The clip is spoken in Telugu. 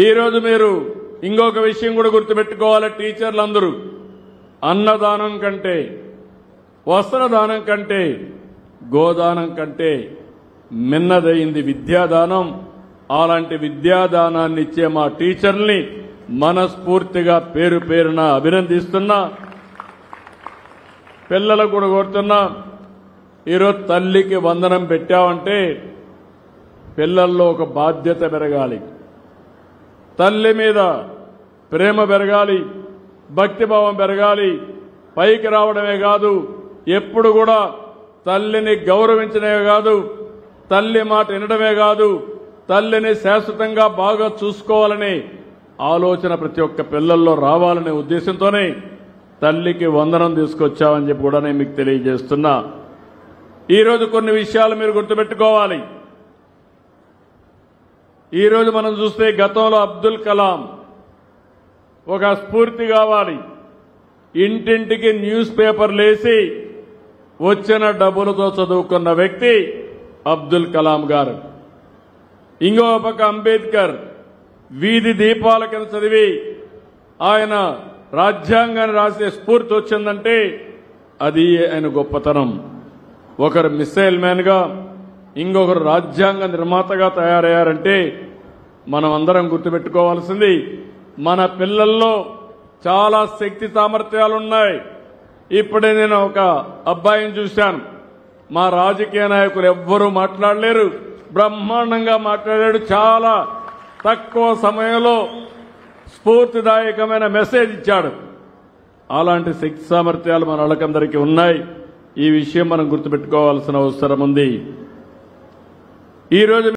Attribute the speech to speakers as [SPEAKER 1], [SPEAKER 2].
[SPEAKER 1] ఈరోజు మీరు ఇంకొక విషయం కూడా గుర్తుపెట్టుకోవాలి. టీచర్లందరూ అన్నదానం కంటే, వస్త్రదానం కంటే, గోదానం కంటే మిన్నదైంది విద్యాదానం. అలాంటి విద్యాదానాన్ని ఇచ్చే మా టీచర్ని మనస్ఫూర్తిగా పేరు పేరున అభినందిస్తున్నా. పిల్లలకు కూడా కోరుతున్నా, ఈరోజు తల్లికి వందనం పెట్టామంటే పిల్లల్లో ఒక బాధ్యత పెరగాలి, తల్లి మీద ప్రేమ పెరగాలి, భక్తిభావం పెరగాలి. పైకి రావడమే కాదు, ఎప్పుడు కూడా తల్లిని గౌరవించడమే కాదు, తల్లి మాట వినడమే కాదు, తల్లిని శాశ్వతంగా బాగా చూసుకోవాలనే ఆలోచన ప్రతి ఒక్క పిల్లల్లో రావాలనే ఉద్దేశంతోనే తల్లికి వందనం తీసుకొచ్చామని చెప్పి కూడా నేను మీకు తెలియజేస్తున్నా. ఈరోజు కొన్ని విషయాలు మీరు గుర్తుపెట్టుకోవాలి. ఈరోజు మనం చూస్తే గతంలో అబ్దుల్ కలాం ఒక స్ఫూర్తి కావాలి. ఇంటింటికి న్యూస్ పేపర్లు వేసి వచ్చిన డబ్బులతో చదువుకున్న వ్యక్తి అబ్దుల్ కలాం గారు. ఇంకో పక్క అంబేద్కర్ వీధి దీపాల కింద చదివి ఆయన రాజ్యాంగాన్ని రాసే స్ఫూర్తి వచ్చిందంటే అది ఆయన గొప్పతనం. ఒకరు మిసైల్ మ్యాన్ గా, ఇంకొకరు రాజ్యాంగ నిర్మాతగా తయారయ్యారంటే మనం అందరం గుర్తుపెట్టుకోవాల్సింది మన పిల్లల్లో చాలా శక్తి సామర్థ్యాలున్నాయి. ఇప్పుడే నేను ఒక అబ్బాయిని చూశాను, మా రాజకీయ నాయకులు ఎవ్వరూ మాట్లాడలేరు, బ్రహ్మాండంగా మాట్లాడాడు. చాలా తక్కువ సమయంలో స్ఫూర్తిదాయకమైన మెసేజ్ ఇచ్చాడు. అలాంటి శక్తి సామర్థ్యాలు మన వాళ్ళకందరికీ ఉన్నాయి. ఈ విషయం మనం గుర్తుపెట్టుకోవాల్సిన అవసరం ఉంది. ఈరోజు